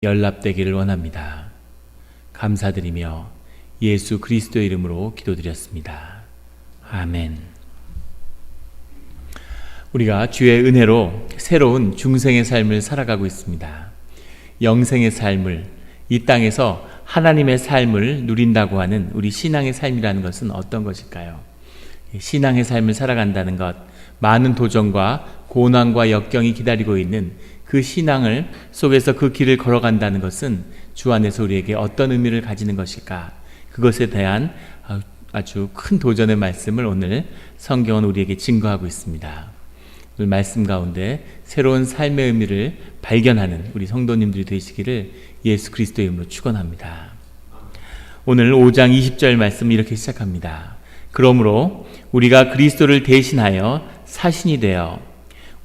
연락되기를 원합니다. 감사드리며 예수 그리스도의 이름으로 기도드렸습니다. 아멘. 우리가 주의 은혜로 새로운 중생의 삶을 살아가고 있습니다. 영생의 삶을, 이 땅에서 하나님의 삶을 누린다고 하는 우리 신앙의 삶이라는 것은 어떤 것일까요? 신앙의 삶을 살아간다는 것, 많은 도전과 고난과 역경이 기다리고 있는 그 신앙을 속에서 그 길을 걸어간다는 것은 주 안에서 우리에게 어떤 의미를 가지는 것일까? 그것에 대한 아주 큰 도전의 말씀을 오늘 성경은 우리에게 증거하고 있습니다. 오늘 말씀 가운데 새로운 삶의 의미를 발견하는 우리 성도님들이 되시기를 예수 그리스도의 이름으로 축원합니다. 오늘 5장 20절 말씀 이렇게 시작합니다. 그러므로 우리가 그리스도를 대신하여 사신이 되어,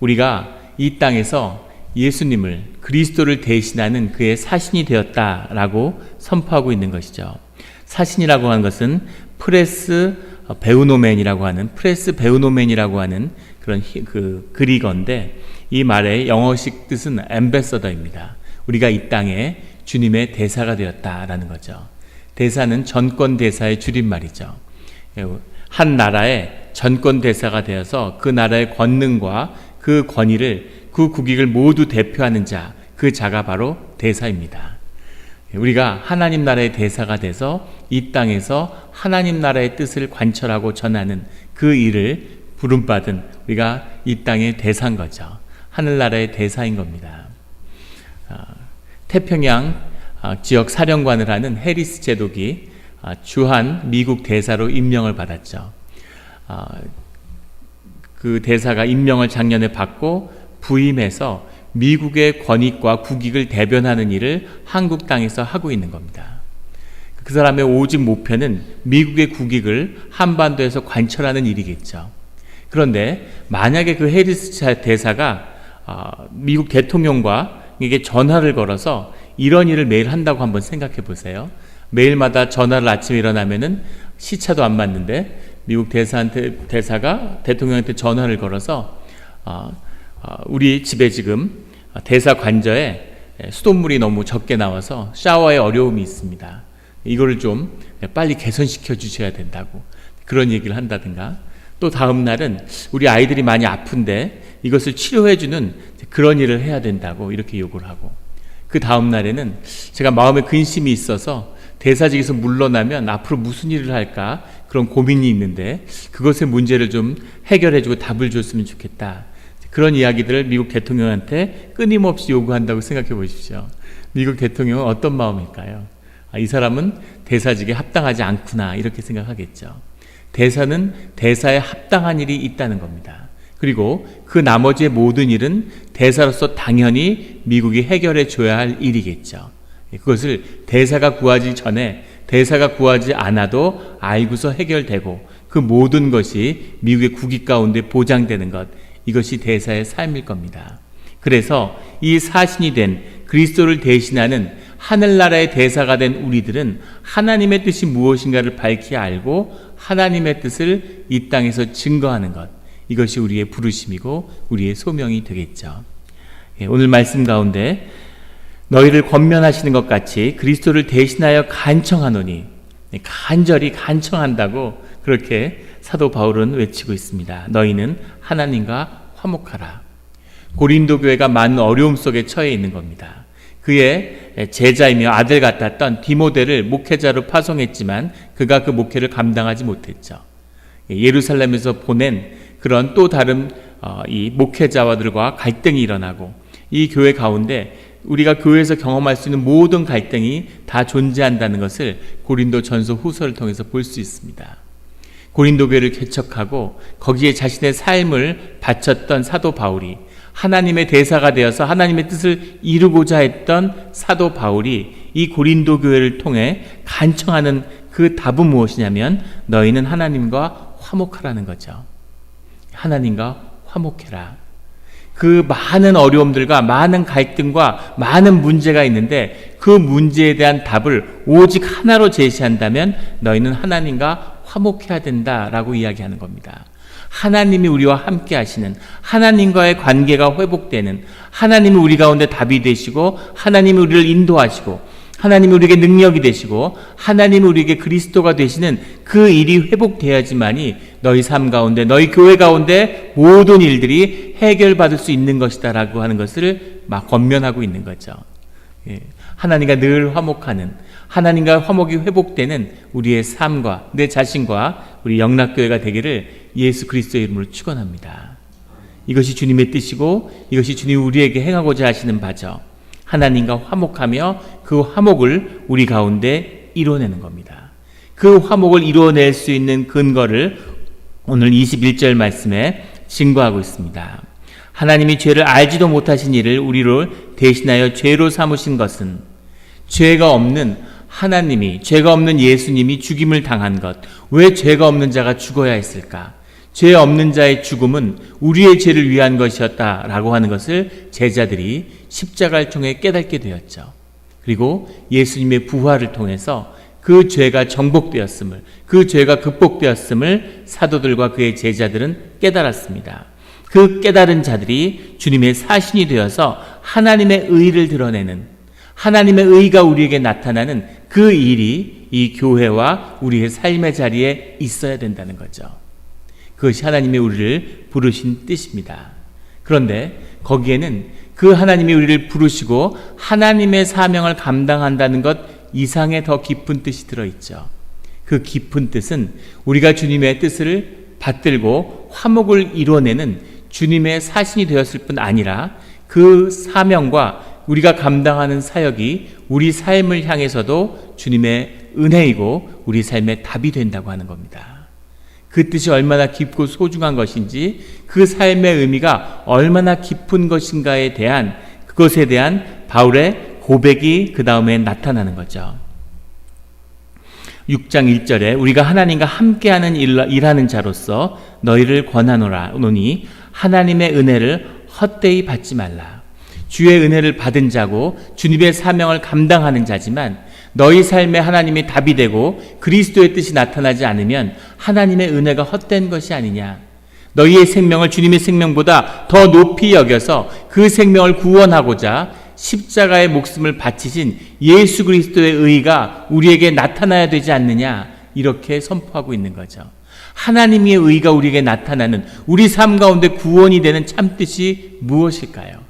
우리가 이 땅에서 예수님을, 그리스도를 대신하는 그의 사신이 되었다라고 선포하고 있는 것이죠. 사신이라고 하는 것은 프레스 베우노멘이라고 하는 그런 그 그리거인데, 이 말의 영어식 뜻은 앰베서더입니다. 우리가 이 땅에 주님의 대사가 되었다라는 거죠. 대사는 전권 대사의 줄임말이죠. 한 나라의 전권 대사가 되어서 그 나라의 권능과 그 권위를, 그 국익을 모두 대표하는 자, 그 자가 바로 대사입니다. 우리가 하나님 나라의 대사가 돼서 이 땅에서 하나님 나라의 뜻을 관철하고 전하는 그 일을 부름받은 우리가 이 땅의 대사인 거죠. 하늘나라의 대사인 겁니다. 태평양 지역 사령관을 하는 해리스 제독이 주한 미국 대사로 임명을 받았죠. 그 대사가 임명을 작년에 받고 부임해서 미국의 권익과 국익을 대변하는 일을 한국 땅에서 하고 있는 겁니다. 그 사람의 오직 목표는 미국의 국익을 한반도에서 관철하는 일이겠죠. 그런데 만약에 그 해리스 대사가 미국 대통령과 이게 전화를 걸어서 이런 일을 매일 한다고 한번 생각해 보세요. 매일마다 전화를 아침에 일어나면은 시차도 안 맞는데 미국 대사가 대통령한테 전화를 걸어서 우리 집에 지금 대사 관저에 수돗물이 너무 적게 나와서 샤워에 어려움이 있습니다. 이거를 좀 빨리 개선시켜 주셔야 된다고 그런 얘기를 한다든가, 또 다음 날은 우리 아이들이 많이 아픈데 이것을 치료해 주는 그런 일을 해야 된다고 이렇게 요구를 하고, 그 다음 날에는 제가 마음에 근심이 있어서 대사직에서 물러나면 앞으로 무슨 일을 할까 그런 고민이 있는데 그것의 문제를 좀 해결해 주고 답을 줬으면 좋겠다. 그런 이야기들을 미국 대통령한테 끊임없이 요구한다고 생각해 보십시오. 미국 대통령은 어떤 마음일까요? 이 사람은 대사직에 합당하지 않구나 이렇게 생각하겠죠. 대사는 대사에 합당한 일이 있다는 겁니다. 그리고 그 나머지의 모든 일은 대사로서 당연히 미국이 해결해 줘야 할 일이겠죠. 그것을 대사가 구하지 전에, 대사가 구하지 않아도 알고서 해결되고 그 모든 것이 미국의 국익 가운데 보장되는 것, 이것이 대사의 삶일 겁니다. 그래서 이 사신이 된 그리스도를 대신하는 하늘나라의 대사가 된 우리들은 하나님의 뜻이 무엇인가를 밝히 알고 하나님의 뜻을 이 땅에서 증거하는 것, 이것이 우리의 부르심이고 우리의 소명이 되겠죠. 오늘 말씀 가운데 너희를 권면하시는 것 같이 그리스도를 대신하여 간청하노니, 간절히 간청한다고 그렇게 사도 바울은 외치고 있습니다. 너희는 하나님과 화목하라. 고린도 교회가 많은 어려움 속에 처해 있는 겁니다. 그의 제자이며 아들 같았던 디모데를 목회자로 파송했지만 그가 그 목회를 감당하지 못했죠. 예루살렘에서 보낸 그런 또 다른 이 목회자들과 갈등이 일어나고, 이 교회 가운데 우리가 교회에서 경험할 수 있는 모든 갈등이 다 존재한다는 것을 고린도 전서 후서를 통해서 볼 수 있습니다. 고린도 교회를 개척하고 거기에 자신의 삶을 바쳤던 사도 바울이, 하나님의 대사가 되어서 하나님의 뜻을 이루고자 했던 사도 바울이 이 고린도 교회를 통해 간청하는 그 답은 무엇이냐면 너희는 하나님과 화목하라는 거죠. 하나님과 화목해라. 그 많은 어려움들과 많은 갈등과 많은 문제가 있는데 그 문제에 대한 답을 오직 하나로 제시한다면 너희는 하나님과 화목해야 된다라고 이야기하는 겁니다. 하나님이 우리와 함께 하시는, 하나님과의 관계가 회복되는, 하나님이 우리 가운데 답이 되시고, 하나님이 우리를 인도하시고, 하나님이 우리에게 능력이 되시고, 하나님이 우리에게 그리스도가 되시는 그 일이 회복되어야지만이 너희 삶 가운데, 너희 교회 가운데 모든 일들이 해결받을 수 있는 것이다 라고 하는 것을 막 권면하고 있는 거죠. 하나님과 늘 화목하는, 하나님과 화목이 회복되는 우리의 삶과 내 자신과 우리 영락교회가 되기를 예수 그리스도의 이름으로 축원합니다. 이것이 주님의 뜻이고 이것이 주님이 우리에게 행하고자 하시는 바죠. 하나님과 화목하며 그 화목을 우리 가운데 이루어내는 겁니다. 그 화목을 이루어낼 수 있는 근거를 오늘 21절 말씀에 증거하고 있습니다. 하나님이 죄를 알지도 못하신 이를 우리로 대신하여 죄로 삼으신 것은, 죄가 없는 하나님이, 죄가 없는 예수님이 죽임을 당한 것, 왜 죄가 없는 자가 죽어야 했을까? 죄 없는 자의 죽음은 우리의 죄를 위한 것이었다라고 하는 것을 제자들이 십자가를 통해 깨닫게 되었죠. 그리고 예수님의 부활을 통해서 그 죄가 정복되었음을, 그 죄가 극복되었음을 사도들과 그의 제자들은 깨달았습니다. 그 깨달은 자들이 주님의 사신이 되어서 하나님의 의를 드러내는, 하나님의 의가 우리에게 나타나는 그 일이 이 교회와 우리의 삶의 자리에 있어야 된다는 거죠. 그것이 하나님이 우리를 부르신 뜻입니다. 그런데 거기에는 그 하나님이 우리를 부르시고 하나님의 사명을 감당한다는 것 이상의 더 깊은 뜻이 들어있죠. 그 깊은 뜻은 우리가 주님의 뜻을 받들고 화목을 이뤄내는 주님의 사신이 되었을 뿐 아니라 그 사명과 우리가 감당하는 사역이 우리 삶을 향해서도 주님의 은혜이고 우리 삶의 답이 된다고 하는 겁니다. 그 뜻이 얼마나 깊고 소중한 것인지, 그 삶의 의미가 얼마나 깊은 것인가에 대한, 그것에 대한 바울의 고백이 그 다음에 나타나는 거죠. 6장 1절에 우리가 하나님과 함께하는 일하는 자로서 너희를 권하노니 하나님의 은혜를 헛되이 받지 말라. 주의 은혜를 받은 자고 주님의 사명을 감당하는 자지만 너희 삶에 하나님이 답이 되고 그리스도의 뜻이 나타나지 않으면 하나님의 은혜가 헛된 것이 아니냐. 너희의 생명을 주님의 생명보다 더 높이 여겨서 그 생명을 구원하고자 십자가의 목숨을 바치신 예수 그리스도의 의가 우리에게 나타나야 되지 않느냐, 이렇게 선포하고 있는 거죠. 하나님의 의가 우리에게 나타나는, 우리 삶 가운데 구원이 되는 참뜻이 무엇일까요?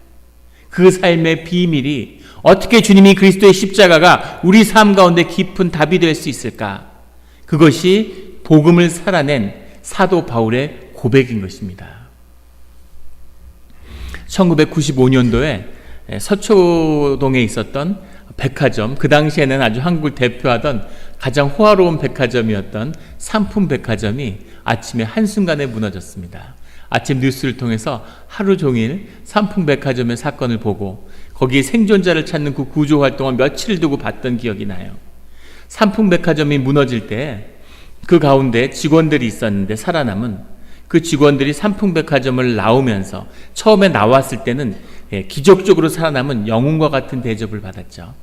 그 삶의 비밀이 어떻게 주님이 그리스도의 십자가가 우리 삶 가운데 깊은 답이 될 수 있을까? 그것이 복음을 살아낸 사도 바울의 고백인 것입니다. 1995년도에 서초동에 있었던 백화점, 그 당시에는 아주 한국을 대표하던 가장 호화로운 백화점이었던 상품 백화점이 아침에 한순간에 무너졌습니다. 아침 뉴스를 통해서 하루 종일 상품 백화점의 사건을 보고 거기에 생존자를 찾는 그 구조 활동을 며칠 두고 봤던 기억이 나요. 상품 백화점이 무너질 때 그 가운데 직원들이 있었는데 살아남은 그 직원들이 상품 백화점을 나오면서 처음에 나왔을 때는 기적적으로 살아남은 영웅과 같은 대접을 받았죠.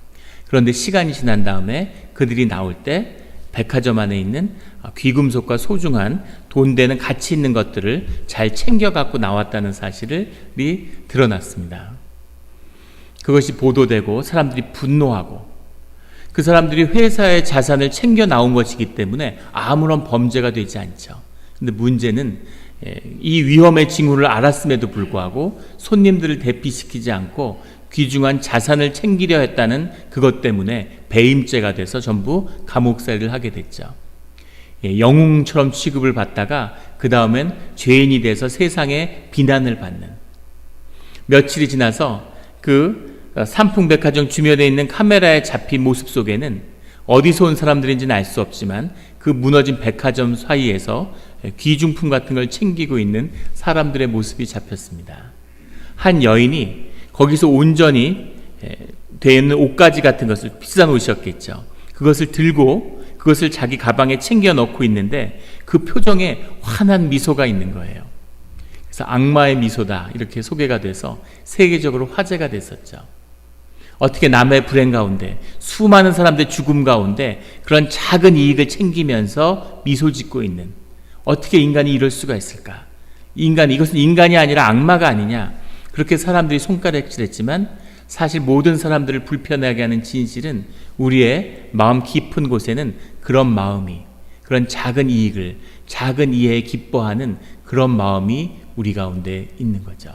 그런데 시간이 지난 다음에 그들이 나올 때 백화점 안에 있는 귀금속과 소중한 돈 되는 가치 있는 것들을 잘 챙겨 갖고 나왔다는 사실이 드러났습니다. 그것이 보도되고 사람들이 분노하고, 그 사람들이 회사의 자산을 챙겨 나온 것이기 때문에 아무런 범죄가 되지 않죠. 근데 문제는 이 위험의 징후를 알았음에도 불구하고 손님들을 대피시키지 않고 귀중한 자산을 챙기려 했다는 그것 때문에 배임죄가 돼서 전부 감옥살이를 하게 됐죠. 영웅처럼 취급을 받다가 그 다음엔 죄인이 돼서 세상에 비난을 받는. 며칠이 지나서 그 삼풍백화점 주변에 있는 카메라에 잡힌 모습 속에는 어디서 온 사람들인지는 알 수 없지만 그 무너진 백화점 사이에서 귀중품 같은 걸 챙기고 있는 사람들의 모습이 잡혔습니다. 한 여인이 거기서 온전히 되어 있는 옷가지 같은 것을, 비싼 옷이었겠죠, 그것을 들고 그것을 자기 가방에 챙겨 넣고 있는데 그 표정에 환한 미소가 있는 거예요. 그래서 악마의 미소다 이렇게 소개가 돼서 세계적으로 화제가 됐었죠. 어떻게 남의 불행 가운데, 수많은 사람들의 죽음 가운데 그런 작은 이익을 챙기면서 미소 짓고 있는, 어떻게 인간이 이럴 수가 있을까? 이것은 인간이 아니라 악마가 아니냐, 그렇게 사람들이 손가락질했지만 사실 모든 사람들을 불편하게 하는 진실은 우리의 마음 깊은 곳에는 그런 마음이, 그런 작은 이익을, 작은 이해에 기뻐하는 그런 마음이 우리 가운데 있는 거죠.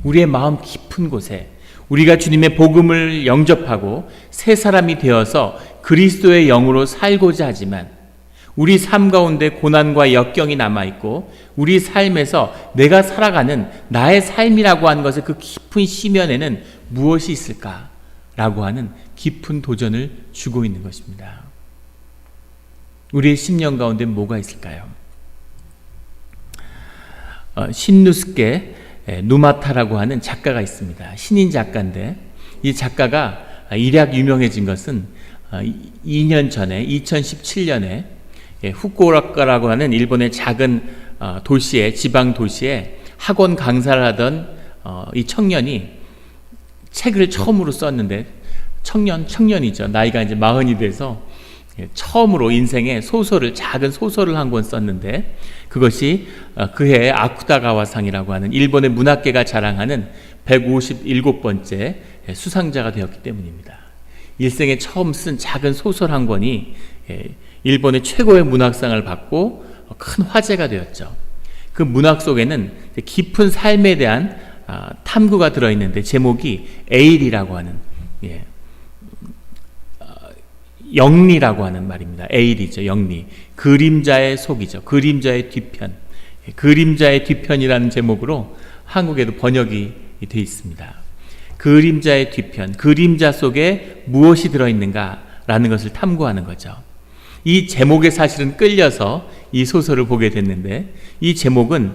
우리의 마음 깊은 곳에 우리가 주님의 복음을 영접하고 새 사람이 되어서 그리스도의 영으로 살고자 하지만 우리 삶 가운데 고난과 역경이 남아있고 우리 삶에서 내가 살아가는 나의 삶이라고 하는 것의 그 깊은 심연에는 무엇이 있을까라고 하는 깊은 도전을 주고 있는 것입니다. 우리의 심령 가운데 뭐가 있을까요? 신누스케 누마타라고 하는 작가가 있습니다. 신인 작가인데 이 작가가 일약 유명해진 것은 2년 전에 2017년에 후쿠오카라고 하는 일본의 작은 도시에, 지방 도시에 학원 강사를 하던 이 청년이 책을 처음으로 썼는데, 청년이죠. 나이가 이제 40이 돼서 처음으로 인생에 작은 소설을 한 권 썼는데, 그것이 그해 아쿠다가와상이라고 하는 일본의 문학계가 자랑하는 157번째 수상자가 되었기 때문입니다. 일생에 처음 쓴 작은 소설 한 권이 일본의 최고의 문학상을 받고 큰 화제가 되었죠. 그 문학 속에는 깊은 삶에 대한 탐구가 들어있는데, 제목이 에일이라고 하는, 영리라고 하는 말입니다. 에일이죠. 영리. 그림자의 속이죠. 그림자의 뒤편. 그림자의 뒤편이라는 제목으로 한국에도 번역이 되어 있습니다. 그림자의 뒤편, 그림자 속에 무엇이 들어있는가라는 것을 탐구하는 거죠. 이 제목에 사실은 끌려서 이 소설을 보게 됐는데, 이 제목은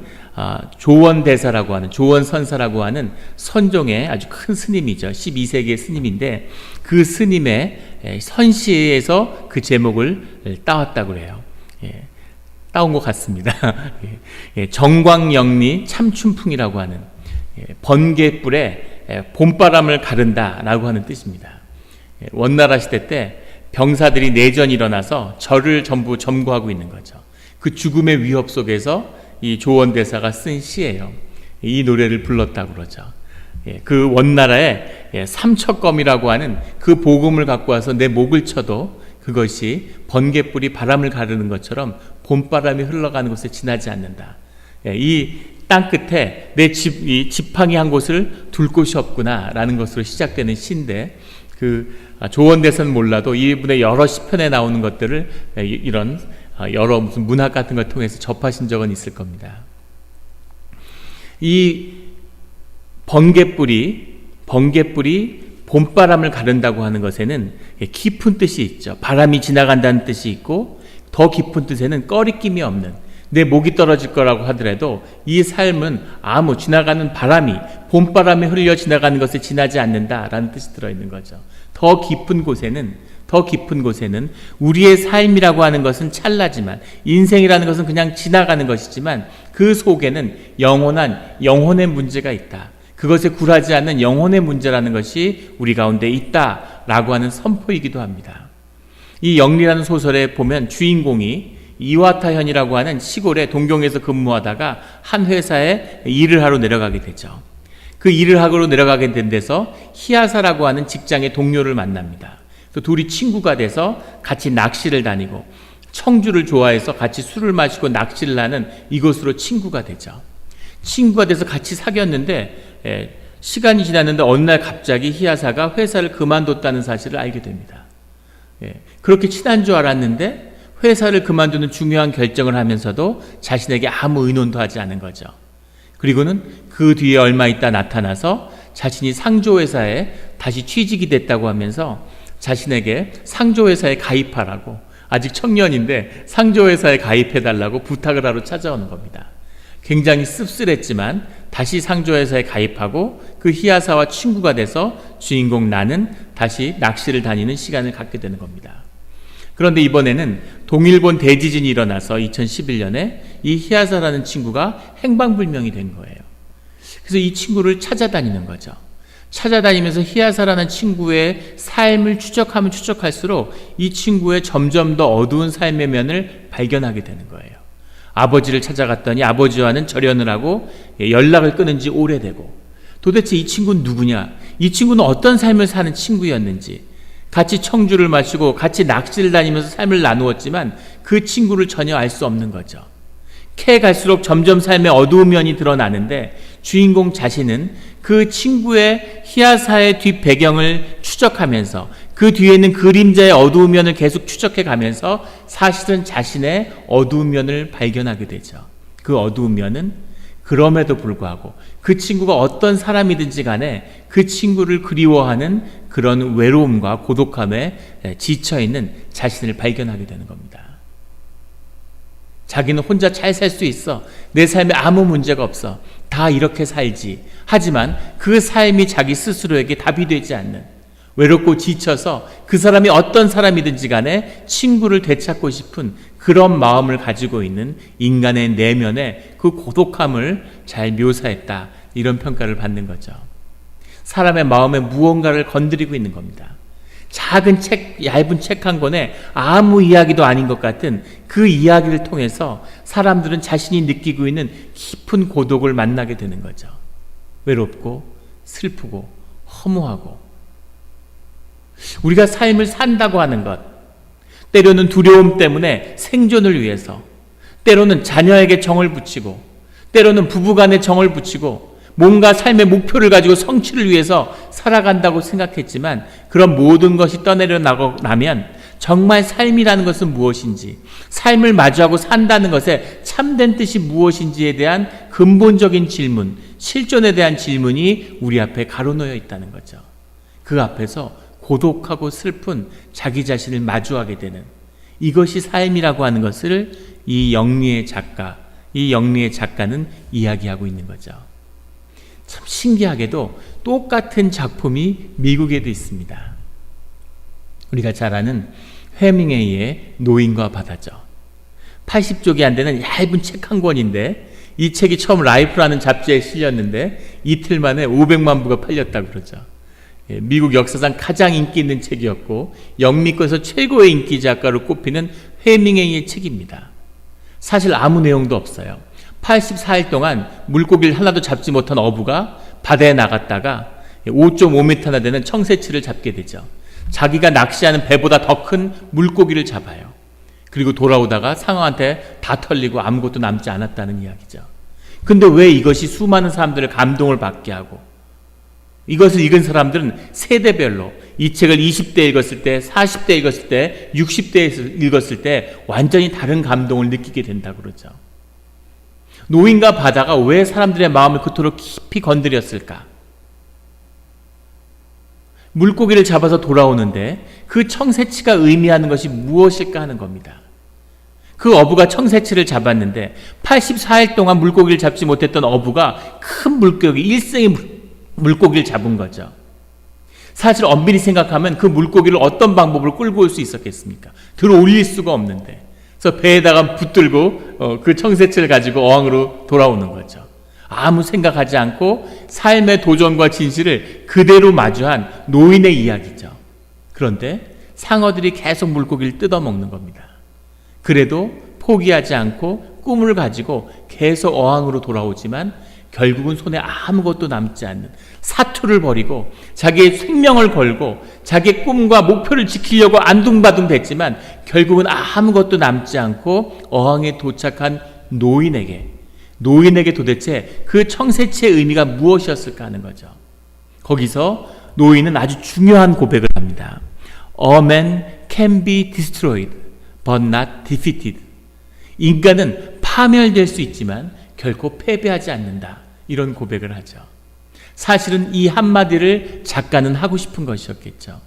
조원대사라고 하는, 조원선사라고 하는 선종의 아주 큰 스님이죠. 12세기의 스님인데 그 스님의 선시에서 그 제목을 따왔다고 그래요. 따온 것 같습니다. 정광영리 참춘풍이라고 하는, 번개불에 봄바람을 가른다라고 하는 뜻입니다. 원나라 시대 때 병사들이 내전이 일어나서 절을 전부 점거하고 있는 거죠. 그 죽음의 위협 속에서 이 조원대사가 쓴 시예요. 이 노래를 불렀다고 그러죠. 그 원나라의 삼척검이라고 하는 그 복음을 갖고 와서 내 목을 쳐도 그것이 번개불이 바람을 가르는 것처럼 봄바람이 흘러가는 곳에 지나지 않는다. 이 땅끝에 내 지팡이 한 곳을 둘 곳이 없구나라는 것으로 시작되는 시인데, 그 조원대사는 몰라도 이분의 여러 시편에 나오는 것들을 이런 여러 무슨 문학 같은 걸 통해서 접하신 적은 있을 겁니다. 이 번개불이 봄바람을 가른다고 하는 것에는 깊은 뜻이 있죠. 바람이 지나간다는 뜻이 있고, 더 깊은 뜻에는 꺼리낌이 없는, 내 목이 떨어질 거라고 하더라도 이 삶은 아무 지나가는 바람이, 봄바람이 흘려 지나가는 것에 지나지 않는다라는 뜻이 들어있는 거죠. 더 깊은 곳에는 우리의 삶이라고 하는 것은 찰나지만, 인생이라는 것은 그냥 지나가는 것이지만 그 속에는 영혼의 문제가 있다. 그것에 굴하지 않는 영혼의 문제라는 것이 우리 가운데 있다라고 하는 선포이기도 합니다. 이 영리라는 소설에 보면 주인공이 이와타현이라고 하는 시골에 동경에서 근무하다가 한 회사에 일을 하러 내려가게 되죠. 그 일을 하러 내려가게 된 데서 히야사라고 하는 직장의 동료를 만납니다. 또 둘이 친구가 돼서 같이 낚시를 다니고, 청주를 좋아해서 같이 술을 마시고 낚시를 하는 이것으로 친구가 되죠. 친구가 돼서 같이 사귀었는데 시간이 지났는데 어느 날 갑자기 히야사가 회사를 그만뒀다는 사실을 알게 됩니다. 그렇게 친한 줄 알았는데 회사를 그만두는 중요한 결정을 하면서도 자신에게 아무 의논도 하지 않은 거죠. 그리고는 그 뒤에 얼마 있다 나타나서 자신이 상조회사에 다시 취직이 됐다고 하면서 자신에게 상조회사에 가입하라고, 아직 청년인데 상조회사에 가입해달라고 부탁을 하러 찾아오는 겁니다. 굉장히 씁쓸했지만 다시 상조회사에 가입하고 그 히야사와 친구가 돼서 주인공 나는 다시 낚시를 다니는 시간을 갖게 되는 겁니다. 그런데 이번에는 동일본 대지진이 일어나서 2011년에 이 히야사라는 친구가 행방불명이 된 거예요. 그래서 이 친구를 찾아다니는 거죠. 찾아다니면서 히야사라는 친구의 삶을 추적하면 추적할수록 이 친구의 점점 더 어두운 삶의 면을 발견하게 되는 거예요. 아버지를 찾아갔더니 아버지와는 절연을 하고 연락을 끊은 지 오래되고, 도대체 이 친구는 누구냐? 이 친구는 어떤 삶을 사는 친구였는지, 같이 청주를 마시고 같이 낚시를 다니면서 삶을 나누었지만 그 친구를 전혀 알 수 없는 거죠. 캐 갈수록 점점 삶의 어두운 면이 드러나는데, 주인공 자신은 그 친구의 희야사의 뒷배경을 추적하면서 그 뒤에 있는 그림자의 어두운 면을 계속 추적해 가면서 사실은 자신의 어두운 면을 발견하게 되죠. 그 어두운 면은 그럼에도 불구하고 그 친구가 어떤 사람이든지 간에 그 친구를 그리워하는 그런 외로움과 고독함에 지쳐있는 자신을 발견하게 되는 겁니다. 자기는 혼자 잘 살 수 있어. 내 삶에 아무 문제가 없어. 다 이렇게 살지. 하지만 그 삶이 자기 스스로에게 답이 되지 않는, 외롭고 지쳐서 그 사람이 어떤 사람이든지 간에 친구를 되찾고 싶은 그런 마음을 가지고 있는 인간의 내면의 그 고독함을 잘 묘사했다, 이런 평가를 받는 거죠. 사람의 마음에 무언가를 건드리고 있는 겁니다. 작은 책, 얇은 책 한 권에 아무 이야기도 아닌 것 같은 그 이야기를 통해서 사람들은 자신이 느끼고 있는 깊은 고독을 만나게 되는 거죠. 외롭고 슬프고 허무하고. 우리가 삶을 산다고 하는 것, 때로는 두려움 때문에 생존을 위해서, 때로는 자녀에게 정을 붙이고, 때로는 부부간에 정을 붙이고, 뭔가 삶의 목표를 가지고 성취를 위해서 살아간다고 생각했지만, 그런 모든 것이 떠내려 나면 정말 삶이라는 것은 무엇인지, 삶을 마주하고 산다는 것의 참된 뜻이 무엇인지에 대한 근본적인 질문, 실존에 대한 질문이 우리 앞에 가로놓여 있다는 거죠. 그 앞에서 고독하고 슬픈 자기 자신을 마주하게 되는, 이것이 삶이라고 하는 것을 이 영리의 작가는 이야기하고 있는 거죠. 참 신기하게도 똑같은 작품이 미국에도 있습니다. 우리가 잘 아는 해밍웨이의 노인과 바다죠. 80쪽이 안 되는 얇은 책 한 권인데, 이 책이 처음 라이프라는 잡지에 실렸는데 이틀 만에 500만 부가 팔렸다고 그러죠. 미국 역사상 가장 인기 있는 책이었고, 영미권에서 최고의 인기 작가로 꼽히는 해밍웨이의 책입니다. 사실 아무 내용도 없어요. 84일 동안 물고기를 하나도 잡지 못한 어부가 바다에 나갔다가 5.5m나 되는 청새치를 잡게 되죠. 자기가 낚시하는 배보다 더 큰 물고기를 잡아요. 그리고 돌아오다가 상어한테 다 털리고 아무것도 남지 않았다는 이야기죠. 근데 왜 이것이 수많은 사람들의 감동을 받게 하고, 이것을 읽은 사람들은 세대별로 이 책을 20대 읽었을 때, 40대 읽었을 때, 60대에서 읽었을 때 완전히 다른 감동을 느끼게 된다고 그러죠. 노인과 바다가 왜 사람들의 마음을 그토록 깊이 건드렸을까? 물고기를 잡아서 돌아오는데 그 청새치가 의미하는 것이 무엇일까 하는 겁니다. 그 어부가 청새치를 잡았는데 84일 동안 물고기를 잡지 못했던 어부가 큰 물고기, 일생의 물고기를 잡은 거죠. 사실 엄밀히 생각하면 그 물고기를 어떤 방법으로 끌고 올 수 있었겠습니까? 들어 올릴 수가 없는데, 그래서 배에다가 붙들고 그 청새치를 가지고 어항으로 돌아오는 거죠. 아무 생각하지 않고 삶의 도전과 진실을 그대로 마주한 노인의 이야기죠. 그런데 상어들이 계속 물고기를 뜯어먹는 겁니다. 그래도 포기하지 않고 꿈을 가지고 계속 어항으로 돌아오지만 결국은 손에 아무것도 남지 않는, 사투를 벌이고 자기의 생명을 걸고 자기의 꿈과 목표를 지키려고 안둥바둥 됐지만 결국은 아무것도 남지 않고 어항에 도착한 노인에게 도대체 그 청새치의 의미가 무엇이었을까 하는 거죠. 거기서 노인은 아주 중요한 고백을 합니다. A man can be destroyed but not defeated. 인간은 파멸될 수 있지만 결코 패배하지 않는다, 이런 고백을 하죠. 사실은 이 한마디를 작가는 하고 싶은 것이었겠죠.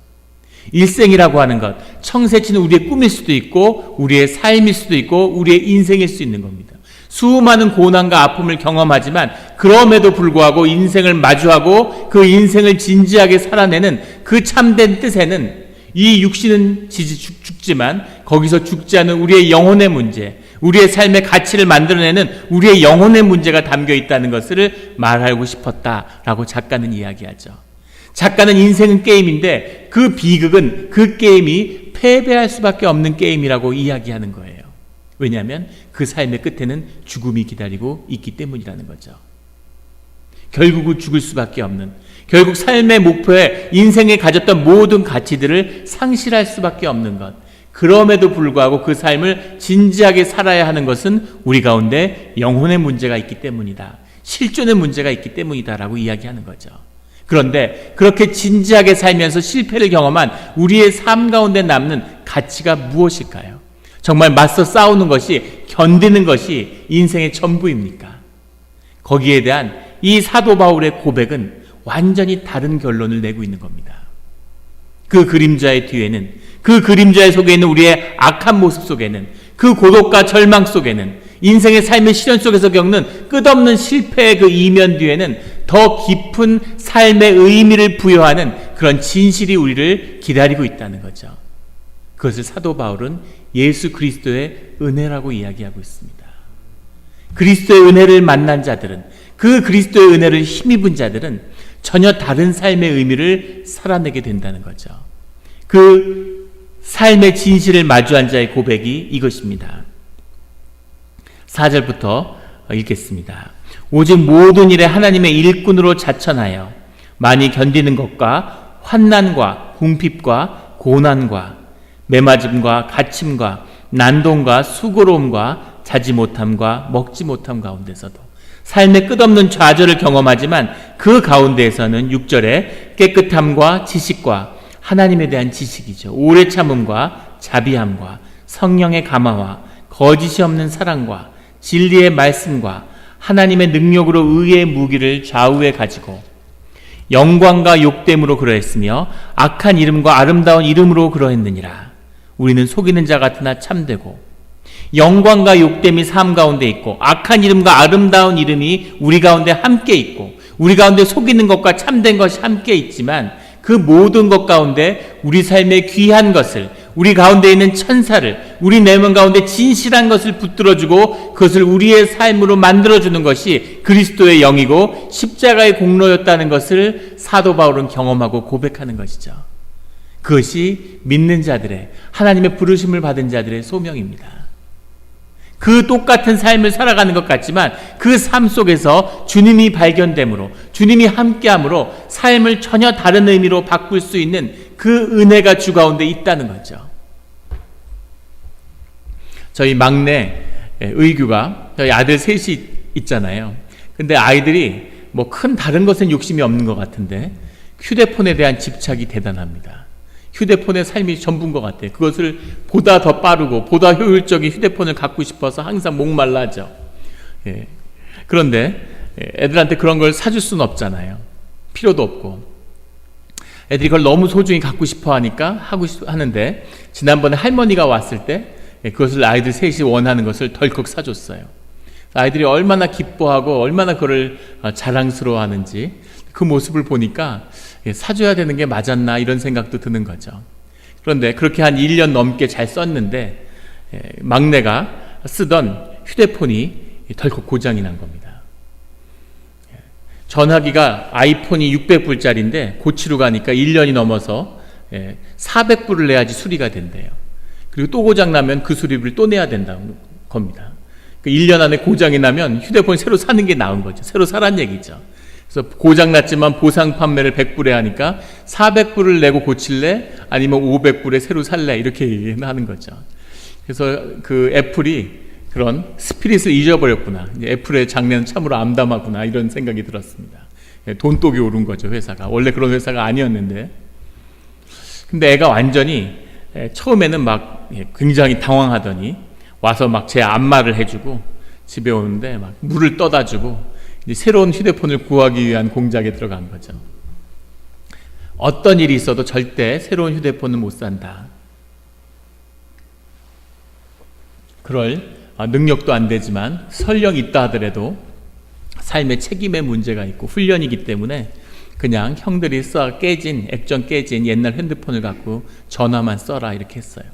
일생이라고 하는 것, 청새치는 우리의 꿈일 수도 있고 우리의 삶일 수도 있고 우리의 인생일 수 있는 겁니다. 수많은 고난과 아픔을 경험하지만 그럼에도 불구하고 인생을 마주하고 그 인생을 진지하게 살아내는 그 참된 뜻에는 이 육신은 죽지만 거기서 죽지 않은 우리의 영혼의 문제, 우리의 삶의 가치를 만들어내는 우리의 영혼의 문제가 담겨 있다는 것을 말하고 싶었다라고 작가는 이야기하죠. 작가는 인생은 게임인데 그 비극은 그 게임이 패배할 수밖에 없는 게임이라고 이야기하는 거예요. 왜냐하면 그 삶의 끝에는 죽음이 기다리고 있기 때문이라는 거죠. 결국은 죽을 수밖에 없는, 결국 삶의 목표에 인생에 가졌던 모든 가치들을 상실할 수밖에 없는 것, 그럼에도 불구하고 그 삶을 진지하게 살아야 하는 것은 우리 가운데 영혼의 문제가 있기 때문이다, 실존의 문제가 있기 때문이다라고 이야기하는 거죠. 그런데 그렇게 진지하게 살면서 실패를 경험한 우리의 삶 가운데 남는 가치가 무엇일까요? 정말 맞서 싸우는 것이, 견디는 것이 인생의 전부입니까? 거기에 대한 이 사도 바울의 고백은 완전히 다른 결론을 내고 있는 겁니다. 그 그림자의 뒤에는, 그 그림자의 속에 있는 우리의 악한 모습 속에는, 그 고독과 절망 속에는, 인생의 삶의 시련 속에서 겪는 끝없는 실패의 그 이면 뒤에는 더 깊은 삶의 의미를 부여하는 그런 진실이 우리를 기다리고 있다는 거죠. 그것을 사도 바울은 예수 그리스도의 은혜라고 이야기하고 있습니다. 그리스도의 은혜를 만난 자들은, 그 그리스도의 은혜를 힘입은 자들은 전혀 다른 삶의 의미를 살아내게 된다는 거죠. 그 삶의 진실을 마주한 자의 고백이 이것입니다. 4절부터 읽겠습니다. 오직 모든 일에 하나님의 일꾼으로 자천하여 많이 견디는 것과 환난과 궁핍과 고난과 매맞음과 갇힘과 난동과 수고로움과 자지 못함과 먹지 못함 가운데서도 삶의 끝없는 좌절을 경험하지만 그 가운데에서는 6절에 깨끗함과 지식과 하나님에 대한 지식이죠. 오래 참음과 자비함과 성령의 감화와 거짓이 없는 사랑과 진리의 말씀과 하나님의 능력으로 의의 무기를 좌우에 가지고 영광과 욕됨으로 그러했으며 악한 이름과 아름다운 이름으로 그러했느니라. 우리는 속이는 자 같으나 참되고 영광과 욕됨이 삶 가운데 있고 악한 이름과 아름다운 이름이 우리 가운데 함께 있고 우리 가운데 속이는 것과 참된 것이 함께 있지만 그 모든 것 가운데 우리 삶의 귀한 것을, 우리 가운데 있는 천사를, 우리 내면 가운데 진실한 것을 붙들어주고 그것을 우리의 삶으로 만들어주는 것이 그리스도의 영이고 십자가의 공로였다는 것을 사도 바울은 경험하고 고백하는 것이죠. 그것이 믿는 자들의, 하나님의 부르심을 받은 자들의 소명입니다. 그 똑같은 삶을 살아가는 것 같지만 그 삶 속에서 주님이 발견됨으로, 주님이 함께함으로 삶을 전혀 다른 의미로 바꿀 수 있는 그 은혜가 주 가운데 있다는 거죠. 저희 막내 의규가, 저희 아들 셋이 있잖아요. 근데 아이들이 뭐 큰 다른 것엔 욕심이 없는 것 같은데 휴대폰에 대한 집착이 대단합니다. 휴대폰의 삶이 전부인 것 같아요. 그것을 보다 더 빠르고 보다 효율적인 휴대폰을 갖고 싶어서 항상 목말라죠. 예. 그런데 애들한테 그런 걸 사줄 수는 없잖아요. 필요도 없고. 애들이 그걸 너무 소중히 갖고 싶어 하니까 하는데 지난번에 할머니가 왔을 때 그것을 아이들 셋이 원하는 것을 덜컥 사줬어요. 아이들이 얼마나 기뻐하고 얼마나 그걸 자랑스러워 하는지 그 모습을 보니까 사줘야 되는 게 맞았나 이런 생각도 드는 거죠. 그런데 그렇게 한 1년 넘게 잘 썼는데 막내가 쓰던 휴대폰이 덜컥 고장이 난 겁니다. 전화기가 아이폰이 600불짜리인데 고치러 가니까 1년이 넘어서 400불을 내야지 수리가 된대요. 그리고 또 고장나면 그 수리비를 또 내야 된다는 겁니다. 1년 안에 고장이 나면 휴대폰 새로 사는 게 나은 거죠. 새로 사란 얘기죠. 그래서 고장났지만 보상 판매를 100불에 하니까 400불을 내고 고칠래? 아니면 500불에 새로 살래? 이렇게 하는 거죠. 그래서 그 애플이 그런 스피릿을 잊어버렸구나. 애플의 장래는 참으로 암담하구나. 이런 생각이 들었습니다. 돈독이 오른 거죠, 회사가. 원래 그런 회사가 아니었는데. 근데 애가 완전히 처음에는 막 굉장히 당황하더니 와서 막 제 안마를 해주고 집에 오는데 막 물을 떠다 주고 이제 새로운 휴대폰을 구하기 위한 공작에 들어간 거죠. 어떤 일이 있어도 절대 새로운 휴대폰은 못 산다. 그럴 능력도 안 되지만 설령 있다 하더라도 삶의 책임의 문제가 있고 훈련이기 때문에 그냥 형들이 액정 깨진 옛날 핸드폰을 갖고 전화만 써라 이렇게 했어요.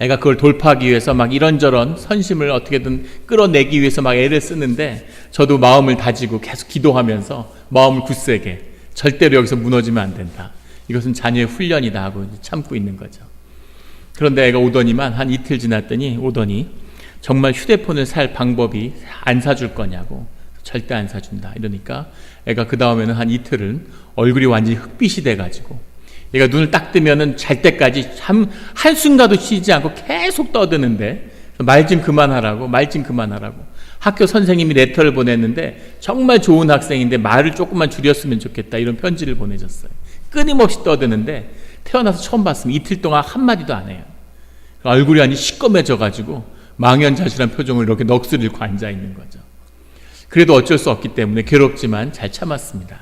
애가 그걸 돌파하기 위해서 막 이런저런 선심을 어떻게든 끌어내기 위해서 막 애를 쓰는데 저도 마음을 다지고 계속 기도하면서 마음을 굳세게 절대로 여기서 무너지면 안 된다. 이것은 자녀의 훈련이다 하고 참고 있는 거죠. 그런데 애가 오더니만 한 이틀 지났더니 오더니 정말 휴대폰을 살 방법이 안 사줄 거냐고. 절대 안 사준다 이러니까 애가 그 다음에는 한 이틀은 얼굴이 완전히 흑빛이 돼가지고 얘가 눈을 딱 뜨면은 잘 때까지 한순간도 쉬지 않고 계속 떠드는데 말 좀 그만하라고 학교 선생님이 레터를 보냈는데 정말 좋은 학생인데 말을 조금만 줄였으면 좋겠다 이런 편지를 보내줬어요. 끊임없이 떠드는데 태어나서 처음 봤으면 이틀 동안 한마디도 안 해요. 얼굴이 완전히 시꺼매져가지고 망연자실한 표정을 이렇게 넋을 잃고 앉아있는 거죠. 그래도 어쩔 수 없기 때문에 괴롭지만 잘 참았습니다.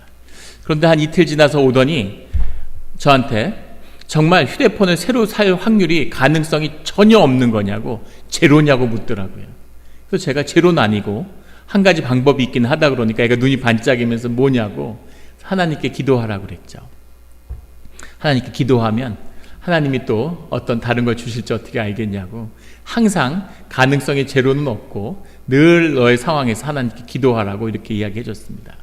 그런데 한 이틀 지나서 오더니 저한테 정말 휴대폰을 새로 살 확률이 가능성이 전혀 없는 거냐고 제로냐고 묻더라고요. 그래서 제가 제로는 아니고 한 가지 방법이 있긴 하다 그러니까 애가 눈이 반짝이면서 뭐냐고 하나님께 기도하라고 그랬죠. 하나님께 기도하면 하나님이 또 어떤 다른 걸 주실지 어떻게 알겠냐고 항상 가능성이 제로는 없고 늘 너의 상황에서 하나님께 기도하라고 이렇게 이야기해 줬습니다.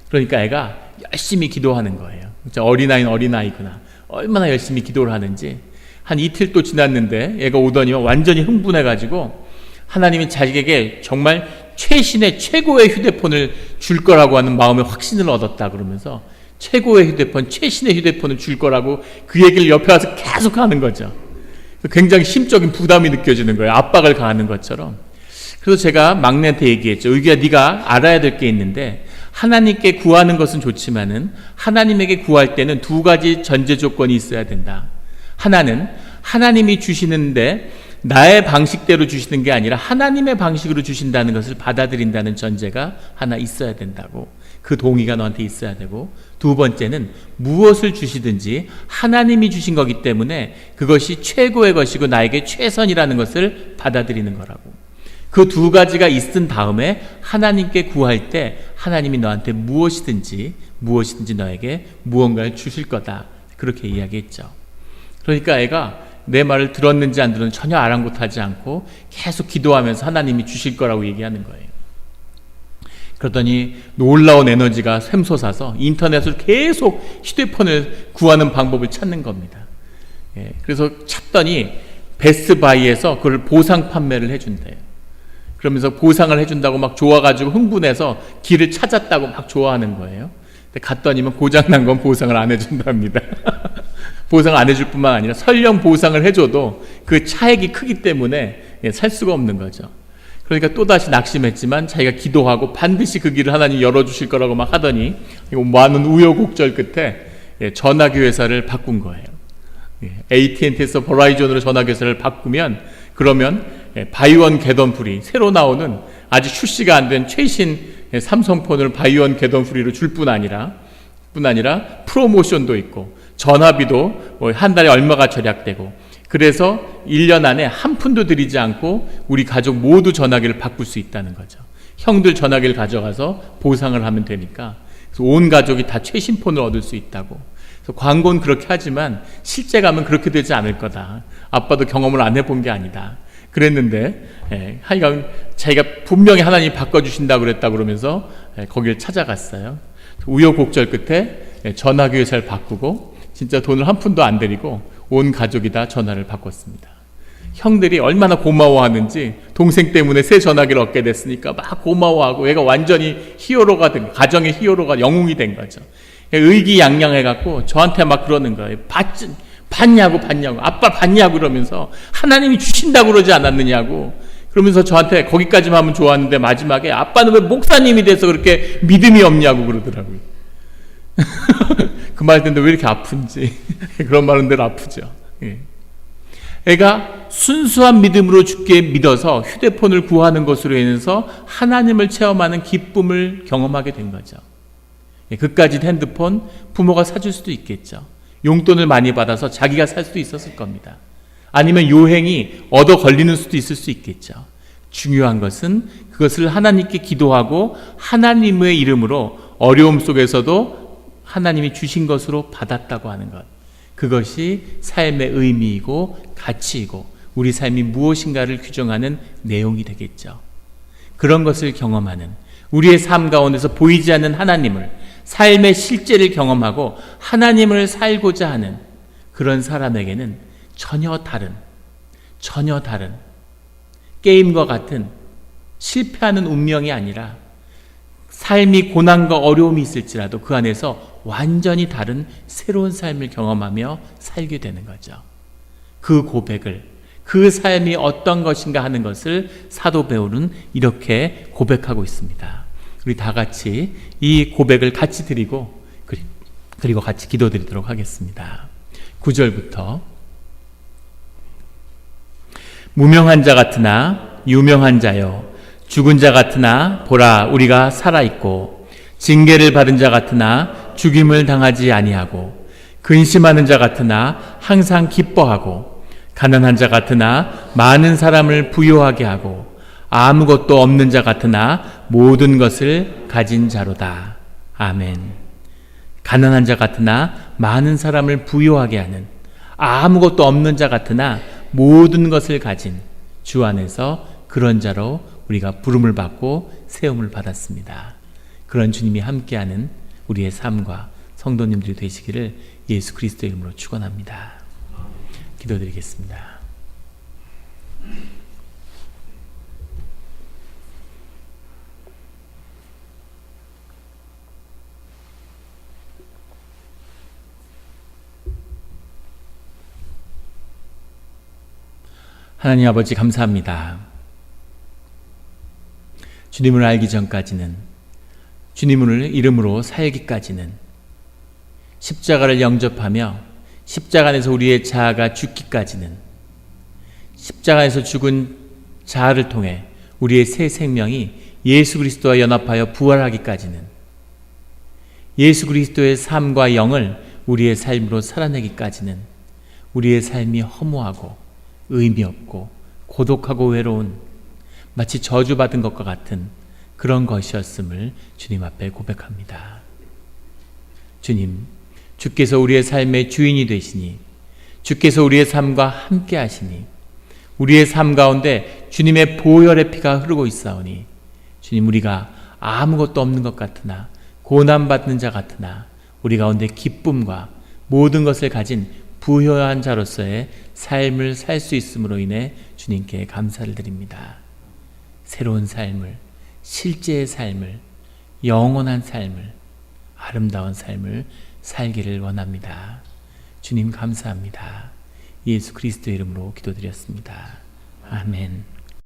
그러니까 애가 열심히 기도하는 거예요. 진짜 어린아이는 어린아이구나. 얼마나 열심히 기도를 하는지. 한 이틀 또 지났는데 애가 오더니 완전히 흥분해가지고 하나님이 자기에게 정말 최신의 최고의 휴대폰을 줄 거라고 하는 마음의 확신을 얻었다 그러면서 최고의 휴대폰, 최신의 휴대폰을 줄 거라고 그 얘기를 옆에 와서 계속 하는 거죠. 굉장히 심적인 부담이 느껴지는 거예요. 압박을 가하는 것처럼. 그래서 제가 막내한테 얘기했죠. 의규야, 네가 알아야 될 게 있는데 하나님께 구하는 것은 좋지만은 하나님에게 구할 때는 두 가지 전제 조건이 있어야 된다. 하나는 하나님이 주시는데 나의 방식대로 주시는 게 아니라 하나님의 방식으로 주신다는 것을 받아들인다는 전제가 하나 있어야 된다고. 그 동의가 너한테 있어야 되고, 두 번째는 무엇을 주시든지 하나님이 주신 거기 때문에 그것이 최고의 것이고 나에게 최선이라는 것을 받아들이는 거라고. 그 두 가지가 있은 다음에 하나님께 구할 때 하나님이 너한테 무엇이든지 너에게 무언가를 주실 거다. 그렇게 이야기했죠. 그러니까 애가 내 말을 들었는지 안 들었는지 전혀 아랑곳하지 않고 계속 기도하면서 하나님이 주실 거라고 얘기하는 거예요. 그러더니 놀라운 에너지가 샘솟아서 인터넷을 계속 휴대폰을 구하는 방법을 찾는 겁니다. 그래서 찾더니 베스트바이에서 그걸 보상 판매를 해준대요. 그러면서 보상을 해준다고 막 좋아가지고 흥분해서 길을 찾았다고 막 좋아하는 거예요. 근데 갔더니만 고장난 건 보상을 안 해준답니다. 보상을 안 해줄 뿐만 아니라 설령 보상을 해줘도 그 차액이 크기 때문에 살 수가 없는 거죠. 그러니까 또다시 낙심했지만 자기가 기도하고 반드시 그 길을 하나님 열어주실 거라고 막 하더니 많은 우여곡절 끝에 전화기 회사를 바꾼 거예요. AT&T에서 버라이전으로 전화기 회사를 바꾸면 그러면 바이원 겟원 프리, 새로 나오는 아직 출시가 안 된 최신 삼성폰을 바이원 겟원 프리로 줄 뿐 아니라 프로모션도 있고 전화비도 한 달에 얼마가 절약되고, 그래서 1년 안에 한 푼도 들이지 않고 우리 가족 모두 전화기를 바꿀 수 있다는 거죠. 형들 전화기를 가져가서 보상을 하면 되니까 그래서 온 가족이 다 최신 폰을 얻을 수 있다고. 그래서 광고는 그렇게 하지만 실제 가면 그렇게 되지 않을 거다. 아빠도 경험을 안 해본 게 아니다. 그랬는데 하여간 자기가 분명히 하나님이 바꿔주신다고 그랬다 그러면서 거기를 찾아갔어요. 우여곡절 끝에 전화기 회사를 바꾸고 진짜 돈을 한 푼도 안 들이고 온 가족이 다 전화를 바꿨습니다. 형들이 얼마나 고마워하는지 동생 때문에 새 전화기를 얻게 됐으니까 막 고마워하고 얘가 완전히 히어로가 된, 가정의 히어로가 영웅이 된 거죠. 의기양양해갖고 저한테 막 그러는 거예요. 봤냐고 아빠 봤냐고 그러면서 하나님이 주신다고 그러지 않았느냐고 그러면서 저한테 거기까지만 하면 좋았는데 마지막에 아빠는 왜 목사님이 돼서 그렇게 믿음이 없냐고 그러더라고요. 그 말 듣는데 왜 이렇게 아픈지 그런 말은 늘 아프죠. 애가 순수한 믿음으로 주께 믿어서 휴대폰을 구하는 것으로 인해서 하나님을 체험하는 기쁨을 경험하게 된 거죠. 그까짓 핸드폰 부모가 사줄 수도 있겠죠. 용돈을 많이 받아서 자기가 살 수도 있었을 겁니다. 아니면 요행이 얻어 걸리는 수도 있을 수 있겠죠. 중요한 것은 그것을 하나님께 기도하고 하나님의 이름으로 어려움 속에서도 하나님이 주신 것으로 받았다고 하는 것. 그것이 삶의 의미이고 가치이고 우리 삶이 무엇인가를 규정하는 내용이 되겠죠. 그런 것을 경험하는, 우리의 삶 가운데서 보이지 않는 하나님을, 삶의 실제를 경험하고 하나님을 살고자 하는 그런 사람에게는 전혀 다른 전혀 다른 게임과 같은 실패하는 운명이 아니라 삶이 고난과 어려움이 있을지라도 그 안에서 완전히 다른 새로운 삶을 경험하며 살게 되는 거죠. 그 고백을, 그 삶이 어떤 것인가 하는 것을 사도 바울은 이렇게 고백하고 있습니다. 우리 다 같이 이 고백을 같이 드리고 그리고 같이 기도드리도록 하겠습니다. 9절부터 무명한 자 같으나 유명한 자여, 죽은 자 같으나 보라 우리가 살아있고, 징계를 받은 자 같으나 죽임을 당하지 아니하고, 근심하는 자 같으나 항상 기뻐하고, 가난한 자 같으나 많은 사람을 부유하게 하고, 아무것도 없는 자 같으나 모든 것을 가진 자로다. 아멘. 가난한 자 같으나 많은 사람을 부유하게 하는, 아무것도 없는 자 같으나 모든 것을 가진 주 안에서 그런 자로 우리가 부름을 받고 세움을 받았습니다. 그런 주님이 함께하는 우리의 삶과 성도님들이 되시기를 예수 그리스도의 이름으로 축원합니다. 기도드리겠습니다. 하나님 아버지 감사합니다. 주님을 알기 전까지는, 주님을 이름으로 살기까지는 십자가를 영접하며 십자가 안에서 우리의 자아가 죽기까지는, 십자가 안에서 죽은 자아를 통해 우리의 새 생명이 예수 그리스도와 연합하여 부활하기까지는, 예수 그리스도의 삶과 영을 우리의 삶으로 살아내기까지는 우리의 삶이 허무하고 의미 없고 고독하고 외로운, 마치 저주받은 것과 같은 그런 것이었음을 주님 앞에 고백합니다. 주님, 주께서 우리의 삶의 주인이 되시니, 주께서 우리의 삶과 함께 하시니, 우리의 삶 가운데 주님의 보혈의 피가 흐르고 있사오니, 주님, 우리가 아무것도 없는 것 같으나 고난받는 자 같으나 우리 가운데 기쁨과 모든 것을 가진 부유한 자로서의 삶을 살 수 있음으로 인해 주님께 감사를 드립니다. 새로운 삶을, 실제의 삶을, 영원한 삶을, 아름다운 삶을 살기를 원합니다. 주님 감사합니다. 예수 그리스도의 이름으로 기도드렸습니다. 아멘.